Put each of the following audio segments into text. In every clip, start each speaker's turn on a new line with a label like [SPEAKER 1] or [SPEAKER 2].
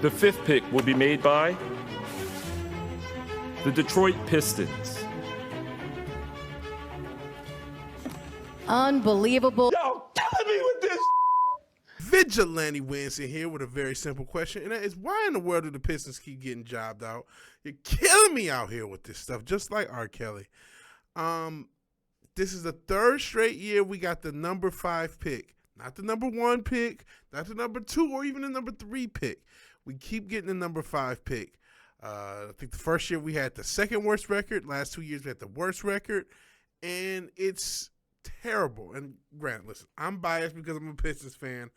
[SPEAKER 1] The fifth pick will be made by the Detroit Pistons.
[SPEAKER 2] Unbelievable.
[SPEAKER 3] Y'all killing me with this.
[SPEAKER 4] VigilanteWilliamson here with a very simple question, and that is, why in the world do the Pistons keep getting jobbed out? You're killing me out here with this stuff, just like R. Kelly. This is the third straight year we got the number 5 pick. Not the number 1 pick, not the number 2 or even the number 3 pick. We keep getting the number 5 pick. I think the first year we had the second worst record. Last 2 years we had the worst record. And it's terrible. And Grant, listen, I'm biased because I'm a Pistons fan,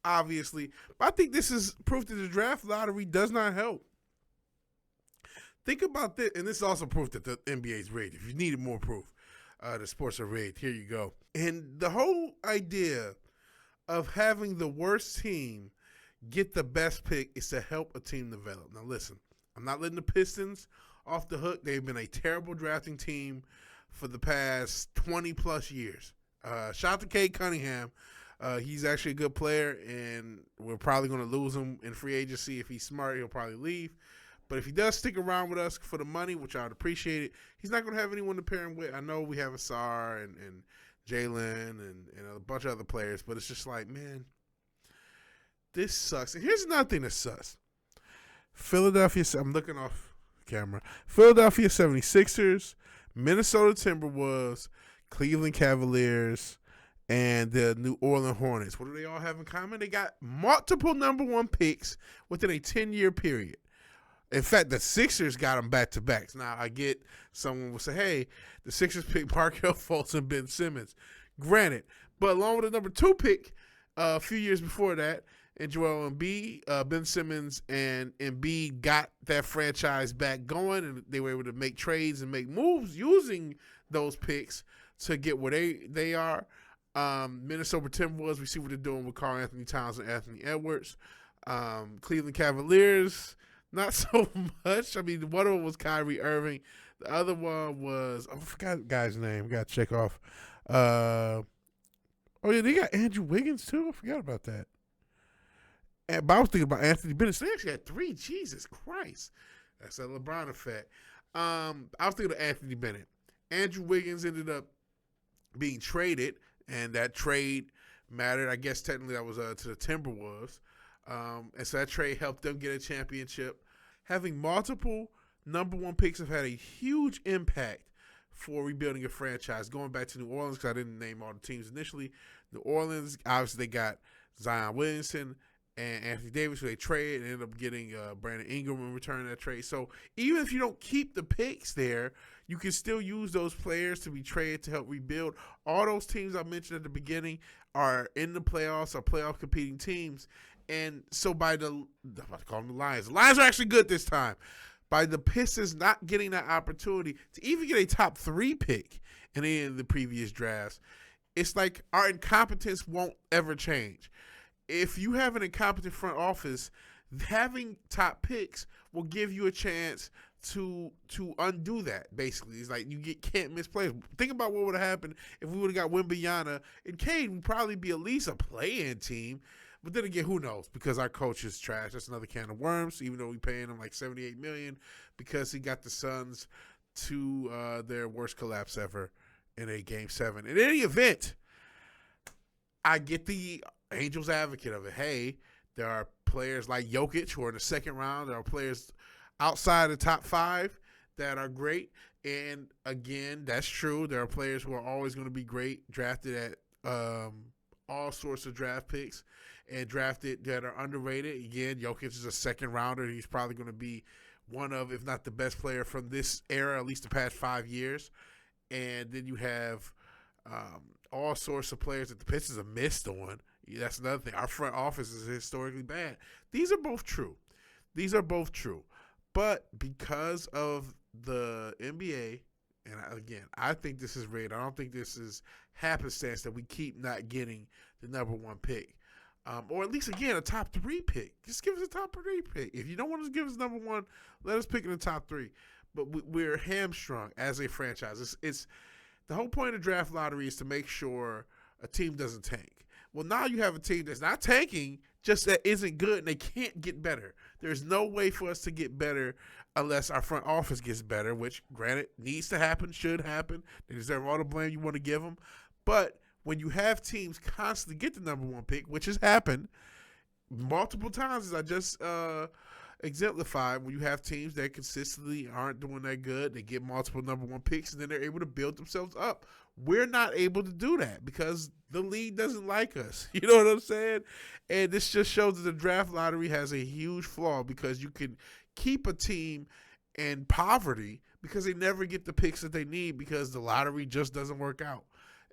[SPEAKER 4] obviously. But I think this is proof that the draft lottery does not help. Think about this, and this is also proof that the NBA is rigged. If you needed more proof, the sports are rigged. Here you go. And the whole idea of having the worst team get the best pick is to help a team develop. Now listen, I'm not letting the Pistons off the hook. They've been a terrible drafting team for the past 20 plus years. Shout out to Cade Cunningham. He's actually a good player, and we're probably going to lose him in free agency. If he's smart, he'll probably leave. But if he does stick around with us for the money, which I would appreciate it, he's not going to have anyone to pair him with. I know we have Asar and Jalen and a bunch of other players, but it's just like, man, this sucks. And here's another thing that sucks. Philadelphia, I'm looking off camera. Philadelphia 76ers, Minnesota Timberwolves, Cleveland Cavaliers, and the New Orleans Hornets. What do they all have in common? They got multiple number 1 picks within a 10-year period. In fact, the Sixers got them back-to-backs. Now, I get someone will say, hey, the Sixers picked Markelle Fultz and Ben Simmons. Granted, but along with the number 2 pick a few years before that, and Joel Embiid, Ben Simmons and Embiid got that franchise back going, and they were able to make trades and make moves using those picks to get where they are. Minnesota Timberwolves, we see what they're doing with Karl Anthony Towns and Anthony Edwards. Cleveland Cavaliers, not so much. I mean, one of them was Kyrie Irving. The other one was, I forgot the guy's name. Got to check off. Oh, yeah, they got Andrew Wiggins, too. I forgot about that. But I was thinking about Anthony Bennett. So they actually had 3. Jesus Christ. That's a LeBron effect. I was thinking of Anthony Bennett. Andrew Wiggins ended up being traded, and that trade mattered. I guess technically that was to the Timberwolves. And so that trade helped them get a championship. Having multiple number 1 picks have had a huge impact for rebuilding a franchise. Going back to New Orleans, because I didn't name all the teams initially. New Orleans, obviously, they got Zion Williamson and Anthony Davis, who they traded, and ended up getting Brandon Ingram in return of that trade. So even if you don't keep the picks there, you can still use those players to be traded to help rebuild. All those teams I mentioned at the beginning are in the playoffs, are playoff competing teams. And so by I'm about to call them the Lions. The Lions are actually good this time. By the Pistons not getting that opportunity to even get a top 3 pick in any of the previous drafts, it's like our incompetence won't ever change. If you have an incompetent front office, having top picks will give you a chance to undo that, basically. It's like you can't miss plays. Think about what would have happened if we would have got Wembanyama and Cade would probably be at least a play-in team. But then again, who knows? Because our coach is trash. That's another can of worms, even though we're paying him like $78 million because he got the Suns to their worst collapse ever in a Game 7. In any event, I get the Angels advocate of it. Hey, there are players like Jokic who are in the second round. There are players outside the top 5 that are great. And again, that's true. There are players who are always going to be great, drafted at all sorts of draft picks and drafted that are underrated. Again, Jokic is a second rounder. He's probably going to be one of, if not the best player from this era, at least the past 5 years. And then you have all sorts of players that the Pistons have missed on. That's another thing. Our front office is historically bad. These are both true. But because of the NBA, and again, I think this is rigged. I don't think this is happenstance that we keep not getting the number 1 pick. Or at least, again, a top 3 pick. Just give us a top 3 pick. If you don't want to give us number 1, let us pick in the top 3. But we're hamstrung as a franchise. It's the whole point of draft lottery is to make sure a team doesn't tank. Well, now you have a team that's not tanking, just that isn't good, and they can't get better. There's no way for us to get better unless our front office gets better, which, granted, needs to happen, should happen. They deserve all the blame you want to give them. But when you have teams constantly get the number one pick, which has happened multiple times, as I just exemplified, when you have teams that consistently aren't doing that good, they get multiple number one picks, and then they're able to build themselves up. We're not able to do that because the league doesn't like us. You know what I'm saying? And this just shows that the draft lottery has a huge flaw, because you can keep a team in poverty because they never get the picks that they need because the lottery just doesn't work out.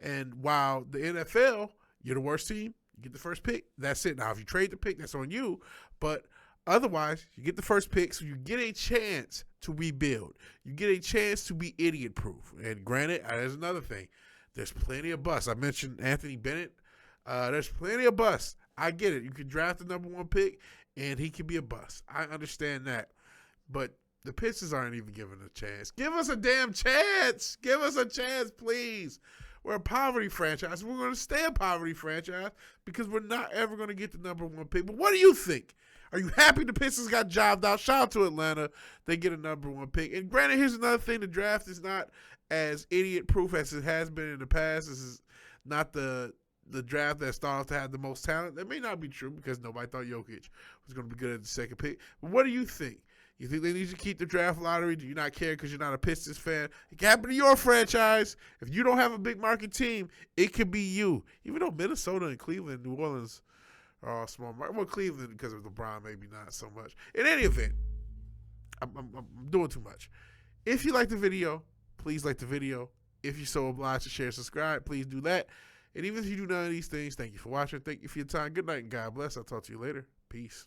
[SPEAKER 4] And while the NFL, you're the worst team, you get the first pick, that's it. Now, if you trade the pick, that's on you. But otherwise, you get the first pick, so you get a chance to rebuild. You get a chance to be idiot-proof. And granted, there's another thing. There's plenty of busts. I mentioned Anthony Bennett. There's plenty of busts. I get it. You can draft the number one pick, and he can be a bust. I understand that. But the Pistons aren't even given a chance. Give us a damn chance. Give us a chance, please. We're a poverty franchise. We're going to stay a poverty franchise because we're not ever going to get the number one pick. But what do you think? Are you happy the Pistons got jobbed out? Shout out to Atlanta. They get a number one pick. And granted, here's another thing. The draft is not as idiot-proof as it has been in the past. This is not the draft that started to have the most talent. That may not be true because nobody thought Jokic was going to be good at the second pick. But what do you think? You think they need to keep the draft lottery? Do you not care because you're not a Pistons fan? It can happen to your franchise. If you don't have a big market team, it could be you. Even though Minnesota and Cleveland, New Orleans are all small market. Well, Cleveland because of LeBron, maybe not so much. In any event, I'm doing too much. If you like the video, please like the video. If you're so obliged to share and subscribe, please do that. And even if you do none of these things, thank you for watching. Thank you for your time. Good night and God bless. I'll talk to you later. Peace.